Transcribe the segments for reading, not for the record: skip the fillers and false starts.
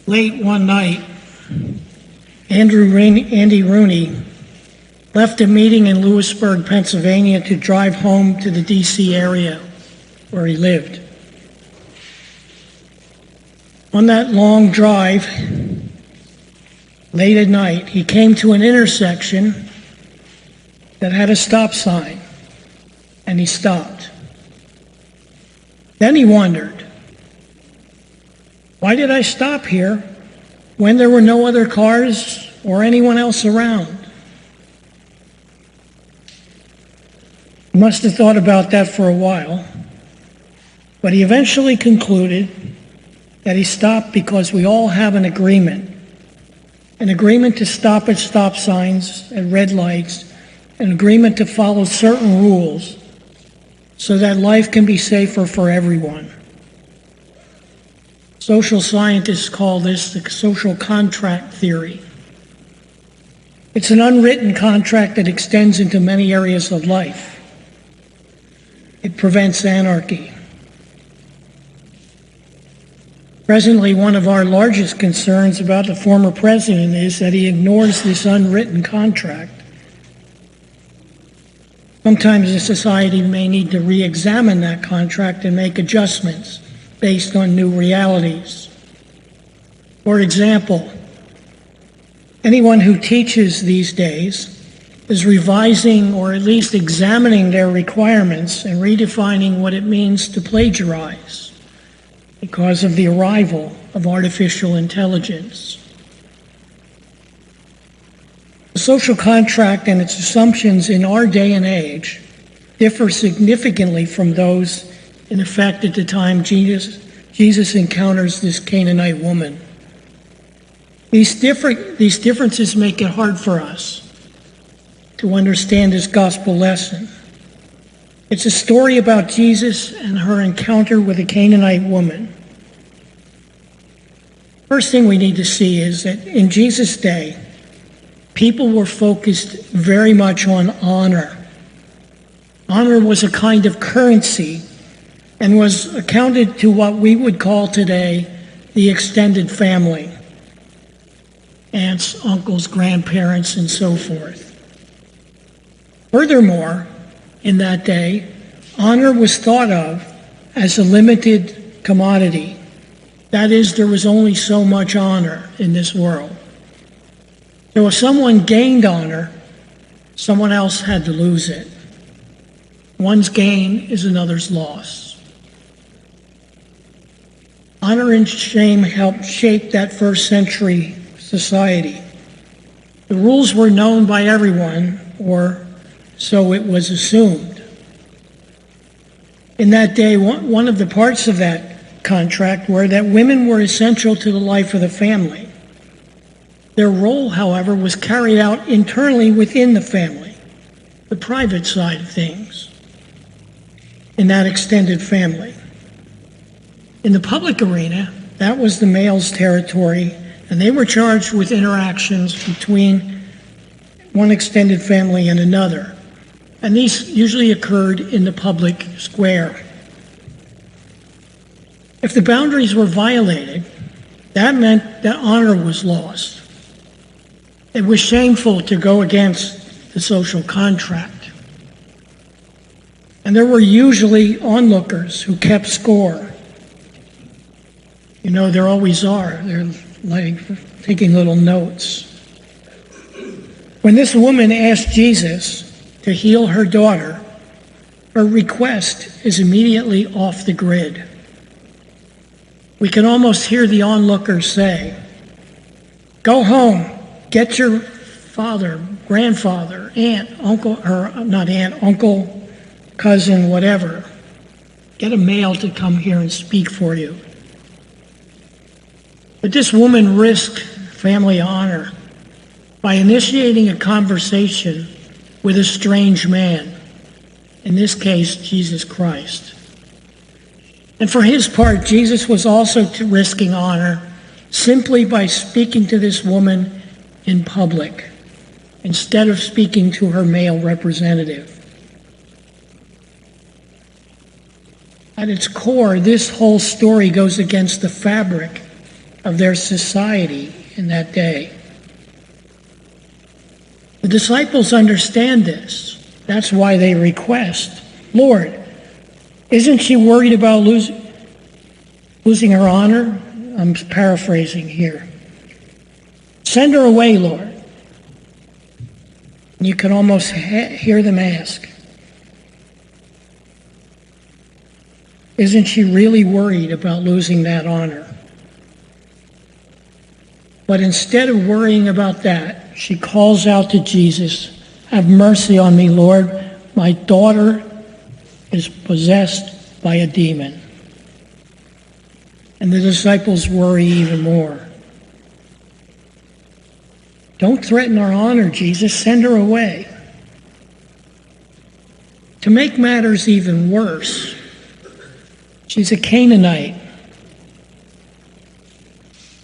Late one night, Andy Rooney left a meeting in Lewisburg, Pennsylvania to drive home to the D.C. area where he lived. On that long drive, late at night, he came to an intersection that had a stop sign, and he stopped. Then he wondered, why did I stop here when there were no other cars or anyone else around? He must have thought about that for a while, but he eventually concluded that he stopped because we all have an agreement to stop at stop signs, at red lights, an agreement to follow certain rules so that life can be safer for everyone. Social scientists call this the social contract theory. It's an unwritten contract that extends into many areas of life. It prevents anarchy. Presently, one of our largest concerns about the former president is that he ignores this unwritten contract. Sometimes a society may need to re-examine that contract and make adjustments based on new realities. For example, anyone who teaches these days is revising or at least examining their requirements and redefining what it means to plagiarize because of the arrival of artificial intelligence. The social contract and its assumptions in our day and age differ significantly from those in effect at the time Jesus encounters this Canaanite woman. These differences make it hard for us to understand this gospel lesson. It's a story about Jesus and her encounter with a Canaanite woman. First thing we need to see is that in Jesus' day, people were focused very much on honor. Honor was a kind of currency and was accounted to what we would call today the extended family, aunts, uncles, grandparents, and so forth. Furthermore, in that day, honor was thought of as a limited commodity. That is, there was only so much honor in this world. So if someone gained honor, someone else had to lose it. One's gain is another's loss. Honor and shame helped shape that first century society. The rules were known by everyone, or so it was assumed. In that day, one of the parts of that contract were that women were essential to the life of the family. Their role, however, was carried out internally within the family, the private side of things, in that extended family. In the public arena, that was the male's territory, and they were charged with interactions between one extended family and another. And these usually occurred in the public square. If the boundaries were violated, that meant that honor was lost. It was shameful to go against the social contract. And there were usually onlookers who kept score. You know, there always are. They're like taking little notes. When this woman asked Jesus to heal her daughter, her request is immediately off the grid. We can almost hear the onlookers say, "Go home, get your father, grandfather, aunt, uncle, or not aunt, uncle, cousin, whatever. Get a male to come here and speak for you." But this woman risked family honor by initiating a conversation with a strange man, in this case, Jesus Christ. And for his part, Jesus was also risking honor simply by speaking to this woman in public instead of speaking to her male representative. At its core, this whole story goes against the fabric of their society in that day. The disciples understand this. That's why they request, Lord, isn't she worried about losing her honor? I'm paraphrasing here. Send her away, Lord. And you can almost hear them ask, isn't she really worried about losing that honor? But instead of worrying about that, she calls out to Jesus, have mercy on me, Lord. My daughter is possessed by a demon. And the disciples worry even more. Don't threaten our honor, Jesus. Send her away. To make matters even worse, she's a Canaanite.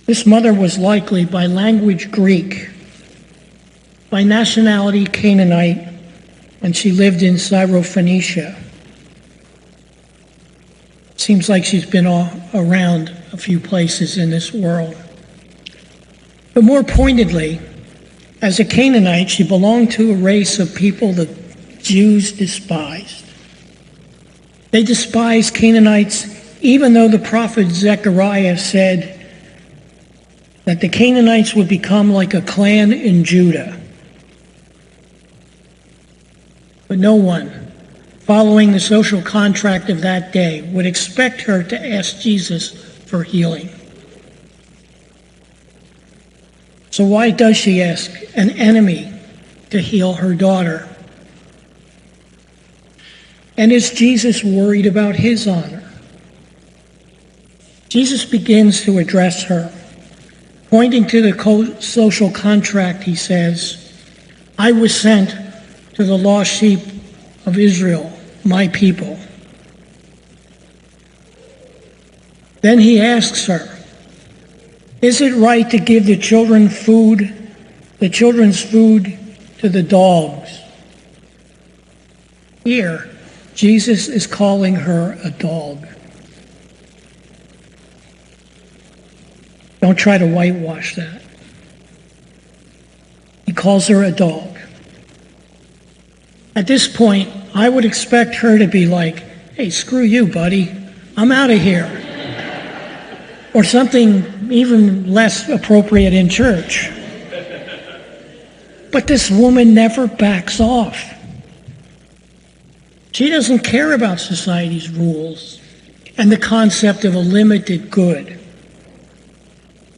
This mother was likely by language Greek, by nationality Canaanite, and she lived in Syrophoenicia. Seems like she's been around a few places in this world. But more pointedly, as a Canaanite, she belonged to a race of people the Jews despised. They despised Canaanites, even though the prophet Zechariah said that the Canaanites would become like a clan in Judah. But no one, following the social contract of that day, would expect her to ask Jesus for healing. So why does she ask an enemy to heal her daughter? And is Jesus worried about his honor? Jesus begins to address her. Pointing to the social contract, he says, I was sent to the lost sheep of Israel, my people. Then he asks her, is it right to give the children's food to the dogs? Here, Jesus is calling her a dog. Don't try to whitewash that. He calls her a dog. At this point, I would expect her to be like, hey, screw you, buddy. I'm out of here. Or something even less appropriate in church. But this woman never backs off. She doesn't care about society's rules and the concept of a limited good.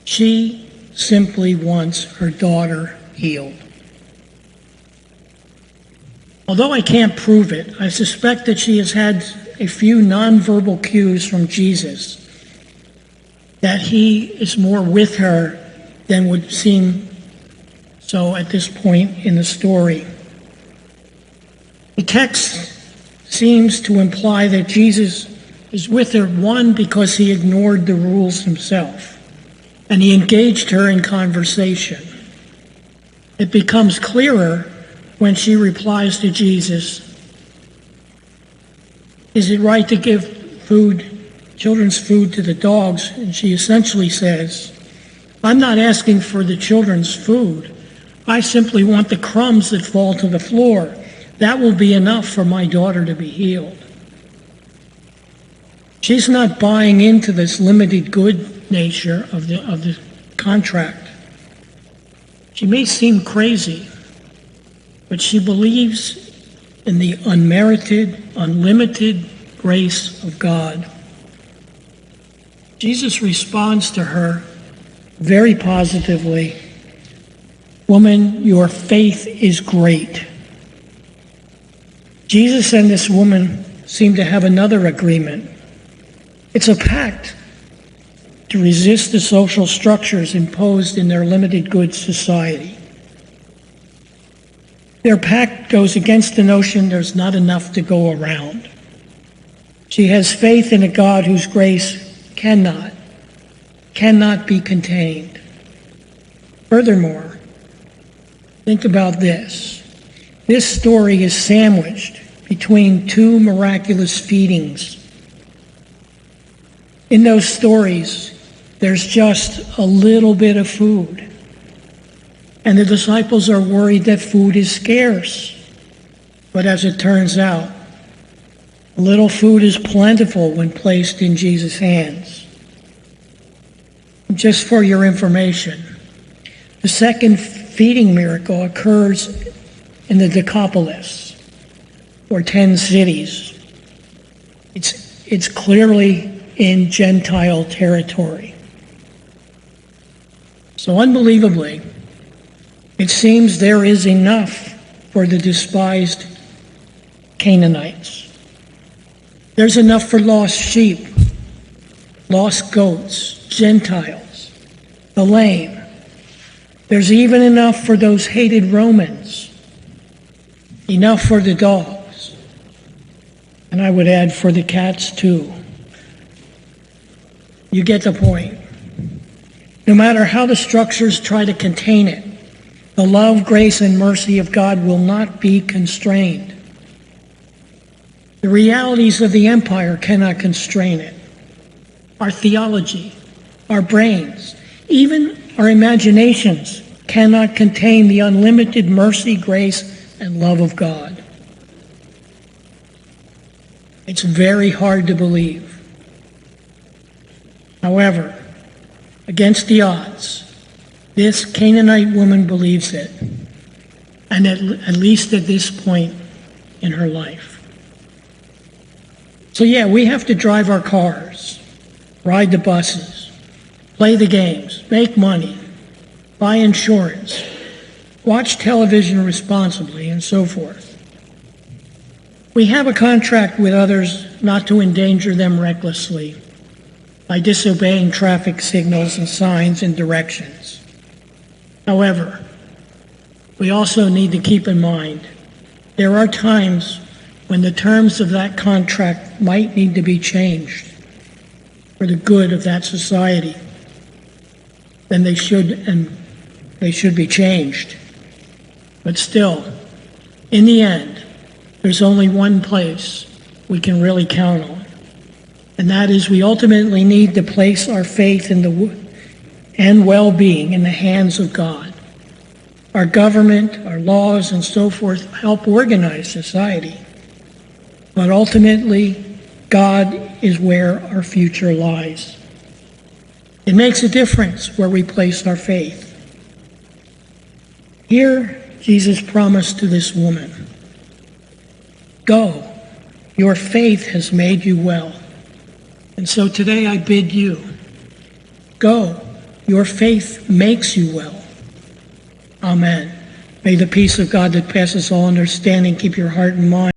She simply wants her daughter healed. Although I can't prove it, I suspect that she has had a few nonverbal cues from Jesus that he is more with her than would seem so at this point in the story. The text seems to imply that Jesus is with her, one, because he ignored the rules himself, and he engaged her in conversation. It becomes clearer when she replies to Jesus, is it right to give children's food to the dogs? And she essentially says, I'm not asking for the children's food. I simply want the crumbs that fall to the floor. That will be enough for my daughter to be healed. She's not buying into this limited good nature of the contract. She may seem crazy, but she believes in the unmerited, unlimited grace of God. Jesus responds to her very positively, woman, your faith is great. Jesus and this woman seem to have another agreement. It's a pact to resist the social structures imposed in their limited goods society. Their pact goes against the notion there's not enough to go around. She has faith in a God whose grace cannot be contained. Furthermore, think about this. This story is sandwiched between two miraculous feedings. In those stories, There's just a little bit of food. And the disciples are worried that food is scarce. But as it turns out, a little food is plentiful when placed in Jesus' hands. Just for your information, the second feeding miracle occurs in the Decapolis, or 10 cities. It's clearly in Gentile territory. So unbelievably, it seems there is enough for the despised Canaanites. There's enough for lost sheep, lost goats, Gentiles, the lame. There's even enough for those hated Romans, enough for the dogs, and I would add for the cats too. You get the point. No matter how the structures try to contain it, the love, grace, and mercy of God will not be constrained. The realities of the empire cannot constrain it. Our theology, our brains, even our imaginations cannot contain the unlimited mercy, grace, and love of God. It's very hard to believe. However, against the odds, this Canaanite woman believes it, and at least at this point in her life. So yeah, we have to drive our cars, ride the buses, play the games, make money, buy insurance, watch television responsibly, and so forth. We have a contract with others not to endanger them recklessly by disobeying traffic signals and signs and directions. However, we also need to keep in mind there are times when the terms of that contract might need to be changed for the good of that society. Then they should be changed. But still, in the end, there's only one place we can really count on, and that is we ultimately need to place our faith and well-being in the hands of God. Our government, our laws, and so forth help organize society. But ultimately, God is where our future lies. It makes a difference where we place our faith. Here, Jesus promised to this woman, "Go, your faith has made you well." And so today I bid you, go, your faith makes you well. Amen. May the peace of God that passes all understanding keep your heart and mind